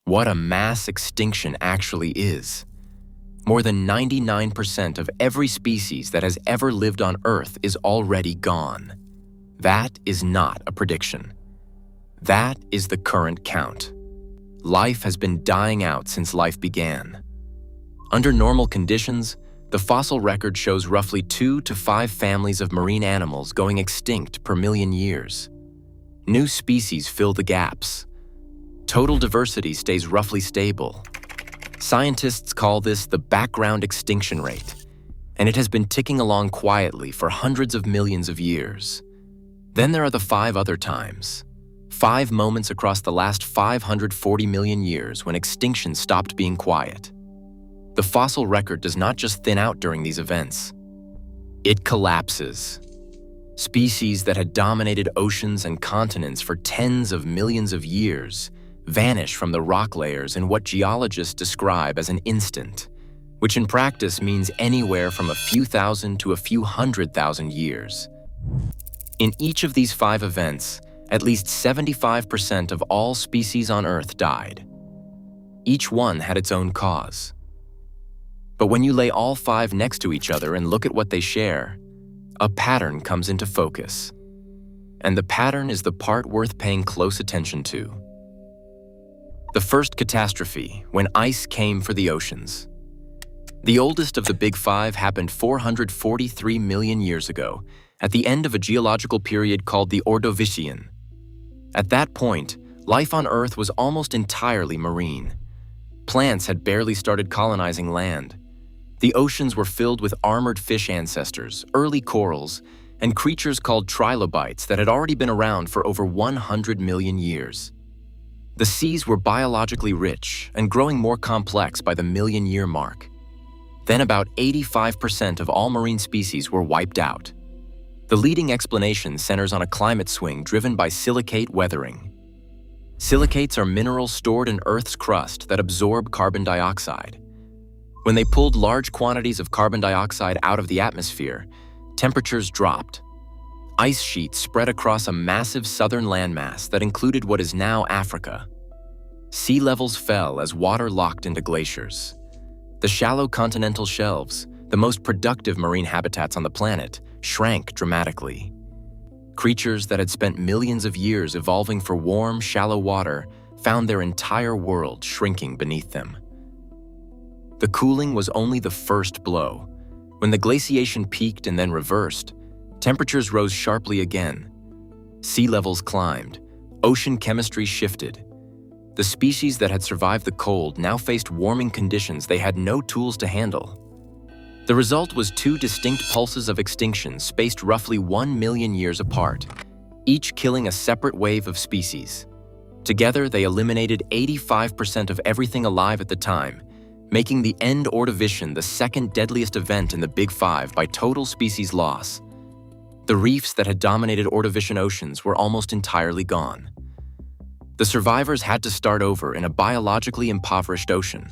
what a mass extinction actually is. More than 99% of every species that has ever lived on Earth is already gone. That is not a prediction. That is the current count. Life has been dying out since life began. Under normal conditions, the fossil record shows roughly 2 to 5 families of marine animals going extinct per million years. New species fill the gaps. Total diversity stays roughly stable. Scientists call this the background extinction rate, and it has been ticking along quietly for hundreds of millions of years. Then there are the 5 other times. 5 moments across the last 540 million years when extinction stopped being quiet. The fossil record does not just thin out during these events. It collapses. Species that had dominated oceans and continents for tens of millions of years vanish from the rock layers in what geologists describe as an instant, which in practice means anywhere from a few thousand to a few 100,000 years. In each of these 5 events, at least 75% of all species on Earth died. Each one had its own cause. But when you lay all 5 next to each other and look at what they share, a pattern comes into focus. And the pattern is the part worth paying close attention to. The first catastrophe, when ice came for the oceans. The oldest of the Big 5 happened 443 million years ago, at the end of a geological period called the Ordovician. At that point, life on Earth was almost entirely marine. Plants had barely started colonizing land. The oceans were filled with armored fish ancestors, early corals, and creatures called trilobites that had already been around for over 100 million years. The seas were biologically rich and growing more complex by the million-year mark. Then about 85% of all marine species were wiped out. The leading explanation centers on a climate swing driven by silicate weathering. Silicates are minerals stored in Earth's crust that absorb carbon dioxide. When they pulled large quantities of carbon dioxide out of the atmosphere, temperatures dropped. Ice sheets spread across a massive southern landmass that included what is now Africa. Sea levels fell as water locked into glaciers. The shallow continental shelves, the most productive marine habitats on the planet, shrank dramatically. Creatures that had spent millions of years evolving for warm, shallow water found their entire world shrinking beneath them. The cooling was only the first blow. When the glaciation peaked and then reversed, temperatures rose sharply again. Sea levels climbed. Ocean chemistry shifted. The species that had survived the cold now faced warming conditions they had no tools to handle. The result was 2 distinct pulses of extinction spaced roughly 1 million years apart, each killing a separate wave of species. Together, they eliminated 85% of everything alive at the time, making the end-Ordovician the second deadliest event in the Big 5 by total species loss. The reefs that had dominated Ordovician oceans were almost entirely gone. The survivors had to start over in a biologically impoverished ocean.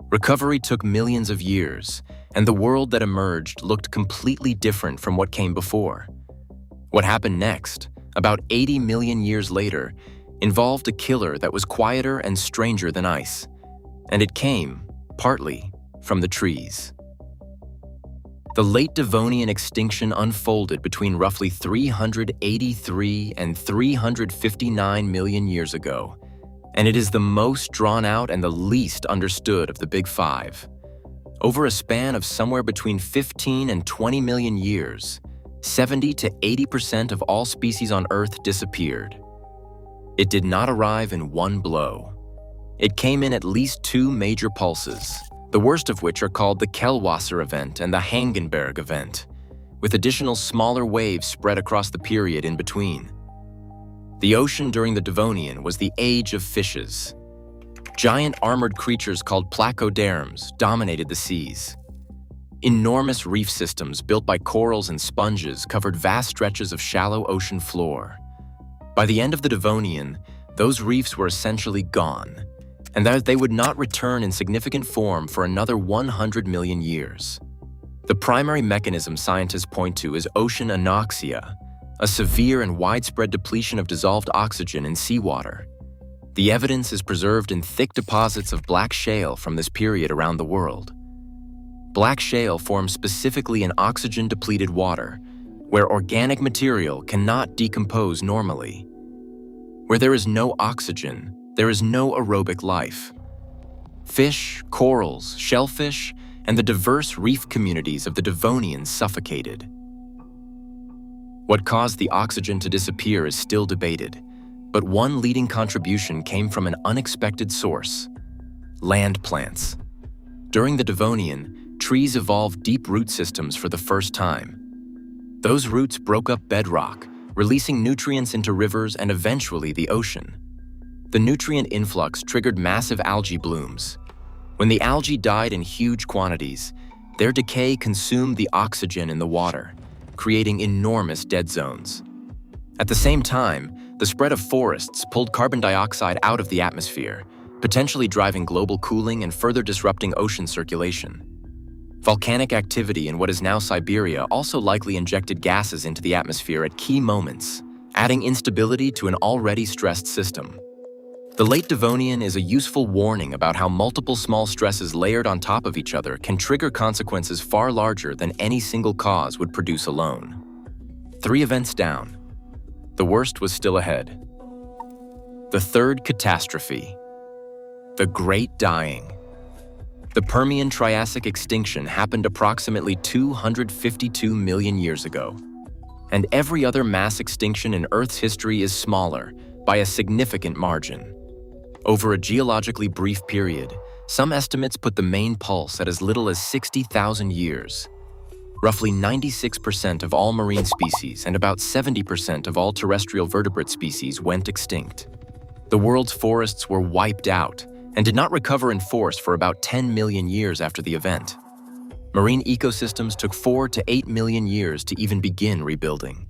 Recovery took millions of years, and the world that emerged looked completely different from what came before. What happened next, about 80 million years later, involved a killer that was quieter and stranger than ice, and it came, partly, from the trees. The late Devonian extinction unfolded between roughly 383 and 359 million years ago, and it is the most drawn out and the least understood of the Big 5. Over a span of somewhere between 15 and 20 million years, 70 to 80% of all species on Earth disappeared. It did not arrive in one blow. It came in at least 2 major pulses, the worst of which are called the Kellwasser event and the Hangenberg event, with additional smaller waves spread across the period in between. The ocean during the Devonian was the age of fishes. Giant armored creatures called placoderms dominated the seas. Enormous reef systems built by corals and sponges covered vast stretches of shallow ocean floor. By the end of the Devonian, those reefs were essentially gone, and that they would not return in significant form for another 100 million years. The primary mechanism scientists point to is ocean anoxia, a severe and widespread depletion of dissolved oxygen in seawater. The evidence is preserved in thick deposits of black shale from this period around the world. Black shale forms specifically in oxygen-depleted water, where organic material cannot decompose normally. Where there is no oxygen, there is no aerobic life. Fish, corals, shellfish, and the diverse reef communities of the Devonian suffocated. What caused the oxygen to disappear is still debated, but one leading contribution came from an unexpected source: land plants. During the Devonian, trees evolved deep root systems for the first time. Those roots broke up bedrock, releasing nutrients into rivers and eventually the ocean. The nutrient influx triggered massive algae blooms. When the algae died in huge quantities, their decay consumed the oxygen in the water, creating enormous dead zones. At the same time, the spread of forests pulled carbon dioxide out of the atmosphere, potentially driving global cooling and further disrupting ocean circulation. Volcanic activity in what is now Siberia also likely injected gases into the atmosphere at key moments, adding instability to an already stressed system. The late Devonian is a useful warning about how multiple small stresses layered on top of each other can trigger consequences far larger than any single cause would produce alone. 3 events down. The worst was still ahead. The third catastrophe: the Great Dying. The Permian-Triassic extinction happened approximately 252 million years ago, and every other mass extinction in Earth's history is smaller by a significant margin. Over a geologically brief period, some estimates put the main pulse at as little as 60,000 years. Roughly 96% of all marine species and about 70% of all terrestrial vertebrate species went extinct. The world's forests were wiped out and did not recover in force for about 10 million years after the event. Marine ecosystems took 4 to 8 million years to even begin rebuilding.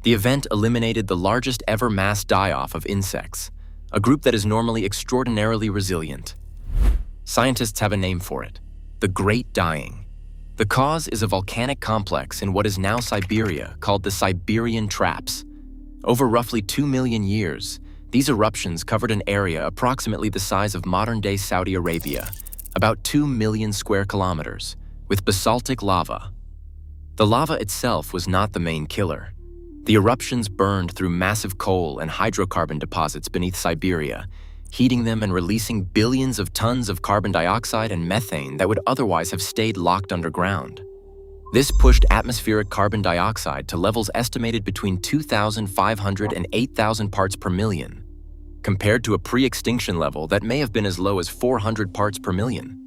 The event eliminated the largest ever mass die-off of insects, a group that is normally extraordinarily resilient. Scientists have a name for it: the Great Dying. The cause is a volcanic complex in what is now Siberia called the Siberian Traps. Over roughly 2 million years, these eruptions covered an area approximately the size of modern-day Saudi Arabia, about 2 million square kilometers, with basaltic lava. The lava itself was not the main killer. The eruptions burned through massive coal and hydrocarbon deposits beneath Siberia, heating them and releasing billions of tons of carbon dioxide and methane that would otherwise have stayed locked underground. This pushed atmospheric carbon dioxide to levels estimated between 2,500 and 8,000 parts per million, compared to a pre-extinction level that may have been as low as 400 parts per million.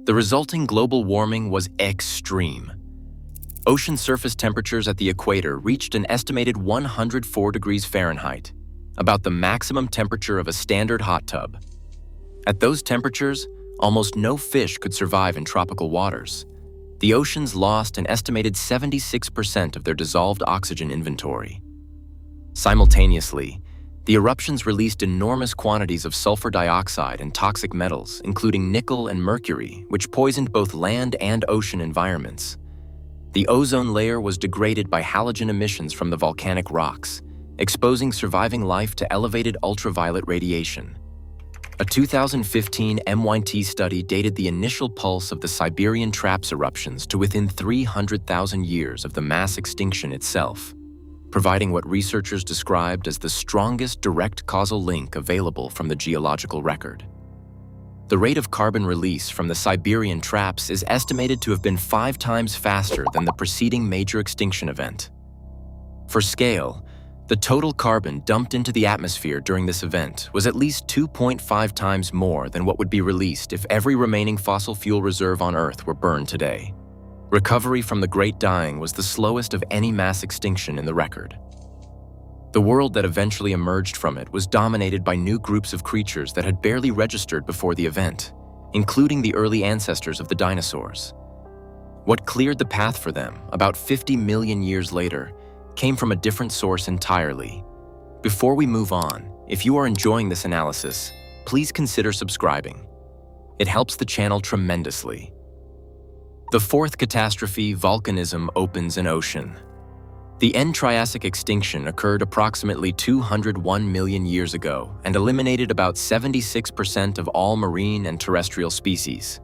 The resulting global warming was extreme. Ocean surface temperatures at the equator reached an estimated 104 degrees Fahrenheit, about the maximum temperature of a standard hot tub. At those temperatures, almost no fish could survive in tropical waters. The oceans lost an estimated 76% of their dissolved oxygen inventory. Simultaneously, the eruptions released enormous quantities of sulfur dioxide and toxic metals, including nickel and mercury, which poisoned both land and ocean environments. The ozone layer was degraded by halogen emissions from the volcanic rocks, exposing surviving life to elevated ultraviolet radiation. A 2015 MIT study dated the initial pulse of the Siberian Traps eruptions to within 300,000 years of the mass extinction itself, providing what researchers described as the strongest direct causal link available from the geological record. The rate of carbon release from the Siberian Traps is estimated to have been 5 times faster than the preceding major extinction event. For scale, the total carbon dumped into the atmosphere during this event was at least 2.5 times more than what would be released if every remaining fossil fuel reserve on Earth were burned today. Recovery from the Great Dying was the slowest of any mass extinction in the record. The world that eventually emerged from it was dominated by new groups of creatures that had barely registered before the event, including the early ancestors of the dinosaurs. What cleared the path for them, about 50 million years later, came from a different source entirely. Before we move on, if you are enjoying this analysis, please consider subscribing. It helps the channel tremendously. The fourth catastrophe, volcanism, opens an ocean. The end-Triassic extinction occurred approximately 201 million years ago and eliminated about 76% of all marine and terrestrial species.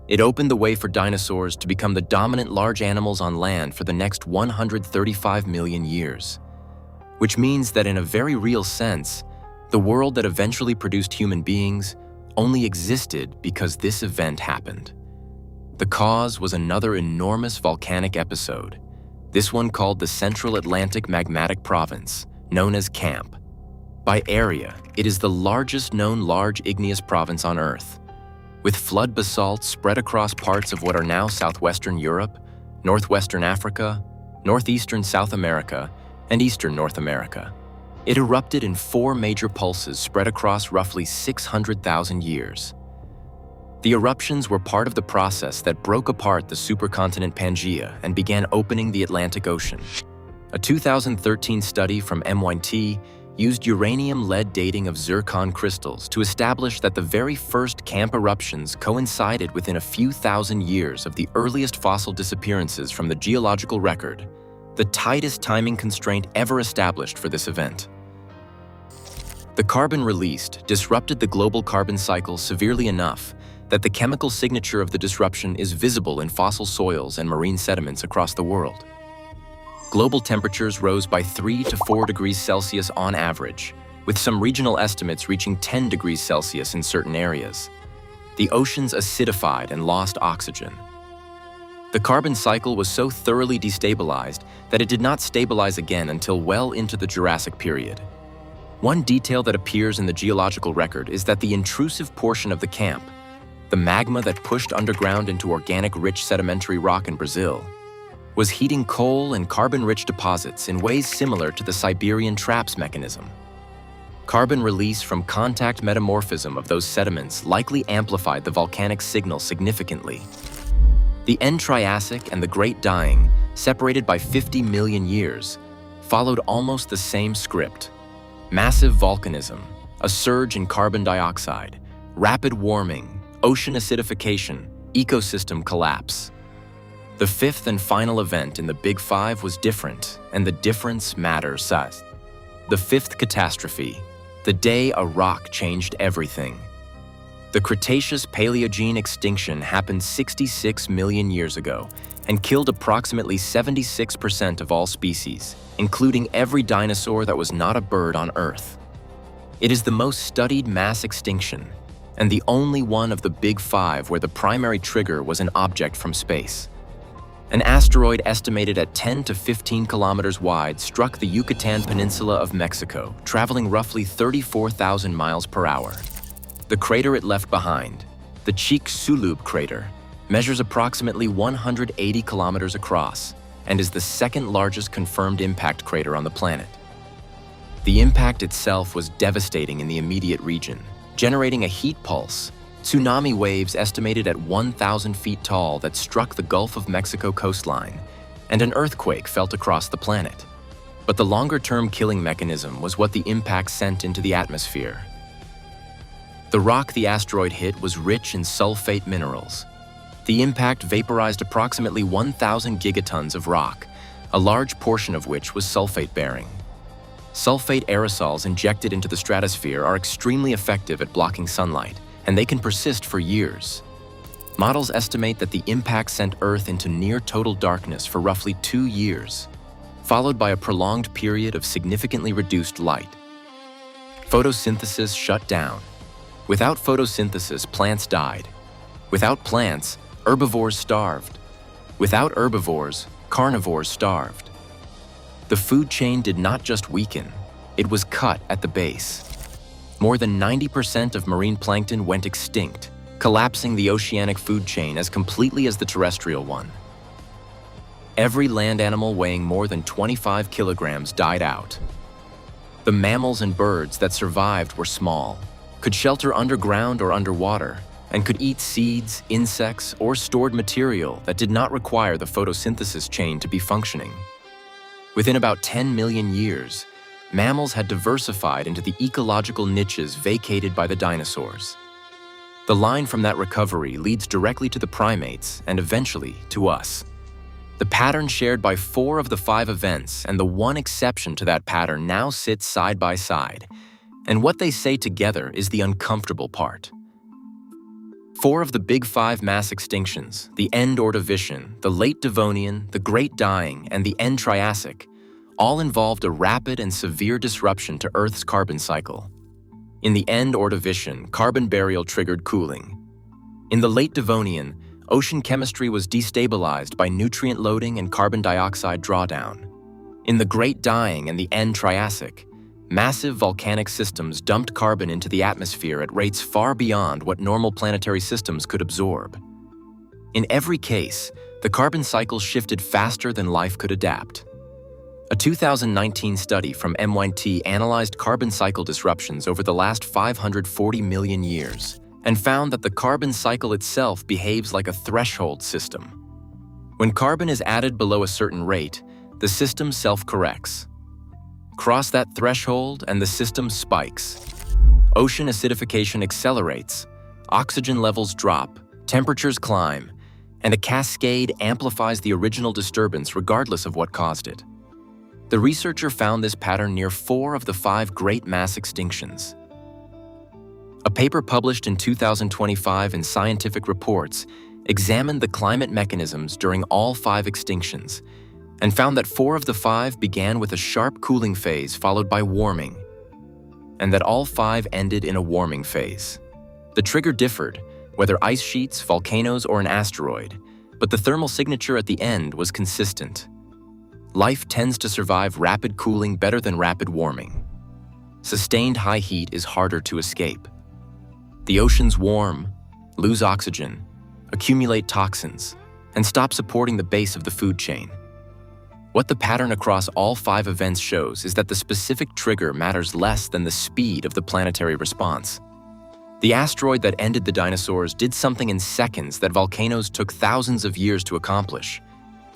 It opened the way for dinosaurs to become the dominant large animals on land for the next 135 million years, which means that in a very real sense, the world that eventually produced human beings only existed because this event happened. The cause was another enormous volcanic episode, this one called the Central Atlantic Magmatic Province, known as CAMP. By area, it is the largest known large igneous province on Earth, with flood basalt spread across parts of what are now southwestern Europe, northwestern Africa, northeastern South America, and eastern North America. It erupted in 4 major pulses spread across roughly 600,000 years. The eruptions were part of the process that broke apart the supercontinent Pangaea and began opening the Atlantic Ocean. A 2013 study from MIT used uranium-lead dating of zircon crystals to establish that the very first CAMP eruptions coincided within a few thousand years of the earliest fossil disappearances from the geological record, the tightest timing constraint ever established for this event. The carbon released disrupted the global carbon cycle severely enough that the chemical signature of the disruption is visible in fossil soils and marine sediments across the world. Global temperatures rose by 3 to 4 degrees Celsius on average, with some regional estimates reaching 10 degrees Celsius in certain areas. The oceans acidified and lost oxygen. The carbon cycle was so thoroughly destabilized that it did not stabilize again until well into the Jurassic period. One detail that appears in the geological record is that the intrusive portion of the CAMP, the magma that pushed underground into organic-rich sedimentary rock in Brazil, was heating coal and carbon-rich deposits in ways similar to the Siberian traps mechanism. Carbon release from contact metamorphism of those sediments likely amplified the volcanic signal significantly. The end-Triassic and the Great Dying, separated by 50 million years, followed almost the same script. Massive volcanism, a surge in carbon dioxide, rapid warming, ocean acidification, ecosystem collapse. The fifth and final event in the Big Five was different, and the difference matters. The fifth catastrophe, the day a rock changed everything. The Cretaceous Paleogene extinction happened 66 million years ago and killed approximately 76% of all species, including every dinosaur that was not a bird on Earth. It is the most studied mass extinction, and the only one of the Big Five where the primary trigger was an object from space. An asteroid estimated at 10 to 15 kilometers wide struck the Yucatan Peninsula of Mexico, traveling roughly 34,000 miles per hour. The crater it left behind, the Chicxulub crater, measures approximately 180 kilometers across and is the second largest confirmed impact crater on the planet. The impact itself was devastating in the immediate region, generating a heat pulse, tsunami waves estimated at 1,000 feet tall that struck the Gulf of Mexico coastline, and an earthquake felt across the planet. But the longer-term killing mechanism was what the impact sent into the atmosphere. The rock the asteroid hit was rich in sulfate minerals. The impact vaporized approximately 1,000 gigatons of rock, a large portion of which was sulfate-bearing. Sulfate aerosols injected into the stratosphere are extremely effective at blocking sunlight, and they can persist for years. Models estimate that the impact sent Earth into near-total darkness for roughly 2 years, followed by a prolonged period of significantly reduced light. Photosynthesis shut down. Without photosynthesis, plants died. Without plants, herbivores starved. Without herbivores, carnivores starved. The food chain did not just weaken, it was cut at the base. More than 90% of marine plankton went extinct, collapsing the oceanic food chain as completely as the terrestrial one. Every land animal weighing more than 25 kilograms died out. The mammals and birds that survived were small, could shelter underground or underwater, and could eat seeds, insects, or stored material that did not require the photosynthesis chain to be functioning. Within about 10 million years, mammals had diversified into the ecological niches vacated by the dinosaurs. The line from that recovery leads directly to the primates and eventually to us. The pattern shared by 4 of the 5 events and the one exception to that pattern now sits side by side, and what they say together is the uncomfortable part. 4 of the big 5 mass extinctions, the end-Ordovician, the late Devonian, the Great Dying, and the end-Triassic, all involved a rapid and severe disruption to Earth's carbon cycle. In the end-Ordovician, carbon burial triggered cooling. In the late Devonian, ocean chemistry was destabilized by nutrient loading and carbon dioxide drawdown. In the Great Dying and the end-Triassic, massive volcanic systems dumped carbon into the atmosphere at rates far beyond what normal planetary systems could absorb. In every case, the carbon cycle shifted faster than life could adapt. A 2019 study from MIT analyzed carbon cycle disruptions over the last 540 million years and found that the carbon cycle itself behaves like a threshold system. When carbon is added below a certain rate, the system self-corrects. Cross that threshold and the system spikes. Ocean acidification accelerates, oxygen levels drop, temperatures climb, and a cascade amplifies the original disturbance regardless of what caused it. The researcher found this pattern near 4 of the 5 great mass extinctions. A paper published in 2025 in Scientific Reports examined the climate mechanisms during all 5 extinctions and found that 4 of the 5 began with a sharp cooling phase followed by warming, and that all 5 ended in a warming phase. The trigger differed, whether ice sheets, volcanoes, or an asteroid, but the thermal signature at the end was consistent. Life tends to survive rapid cooling better than rapid warming. Sustained high heat is harder to escape. The oceans warm, lose oxygen, accumulate toxins, and stop supporting the base of the food chain. What the pattern across all 5 events shows is that the specific trigger matters less than the speed of the planetary response. The asteroid that ended the dinosaurs did something in seconds that volcanoes took thousands of years to accomplish,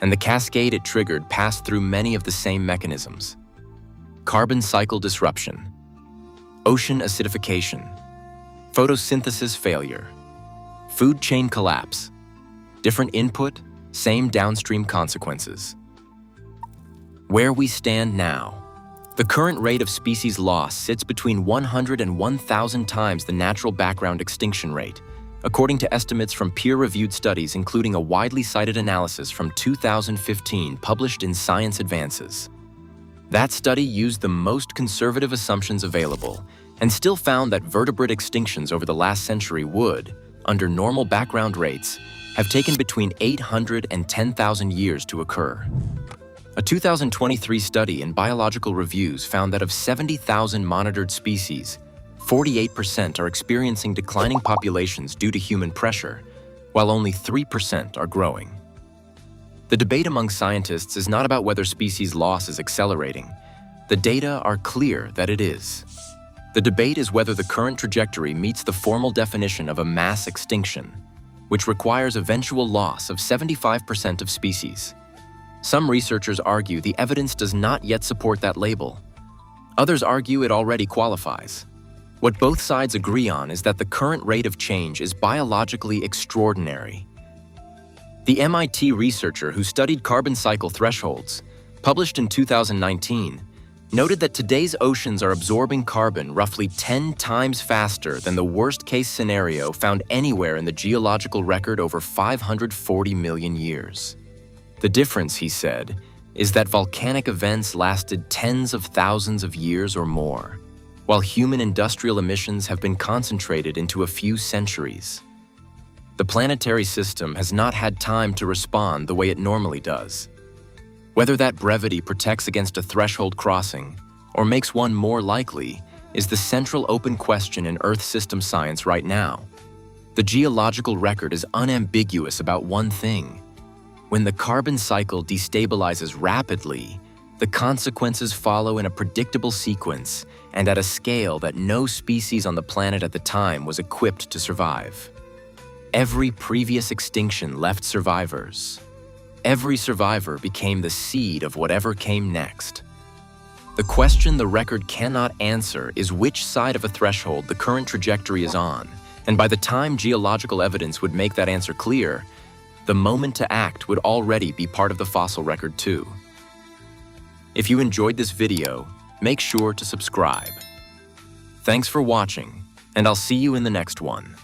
and the cascade it triggered passed through many of the same mechanisms. Carbon cycle disruption, ocean acidification, photosynthesis failure, food chain collapse, different input, same downstream consequences. Where we stand now, the current rate of species loss sits between 100 and 1,000 times the natural background extinction rate, according to estimates from peer-reviewed studies including a widely cited analysis from 2015 published in Science Advances. That study used the most conservative assumptions available and still found that vertebrate extinctions over the last century would, under normal background rates, have taken between 800 and 10,000 years to occur. A 2023 study in Biological Reviews found that of 70,000 monitored species, 48% are experiencing declining populations due to human pressure, while only 3% are growing. The debate among scientists is not about whether species loss is accelerating. The data are clear that it is. The debate is whether the current trajectory meets the formal definition of a mass extinction, which requires eventual loss of 75% of species. Some researchers argue the evidence does not yet support that label. Others argue it already qualifies. What both sides agree on is that the current rate of change is biologically extraordinary. The MIT researcher who studied carbon cycle thresholds, published in 2019, noted that today's oceans are absorbing carbon roughly 10 times faster than the worst-case scenario found anywhere in the geological record over 540 million years. The difference, he said, is that volcanic events lasted tens of thousands of years or more, while human industrial emissions have been concentrated into a few centuries. The planetary system has not had time to respond the way it normally does. Whether that brevity protects against a threshold crossing or makes one more likely is the central open question in Earth system science right now. The geological record is unambiguous about one thing. When the carbon cycle destabilizes rapidly, the consequences follow in a predictable sequence and at a scale that no species on the planet at the time was equipped to survive. Every previous extinction left survivors. Every survivor became the seed of whatever came next. The question the record cannot answer is which side of a threshold the current trajectory is on, and by the time geological evidence would make that answer clear, the moment to act would already be part of the fossil record too. If you enjoyed this video, make sure to subscribe. Thanks for watching, and I'll see you in the next one.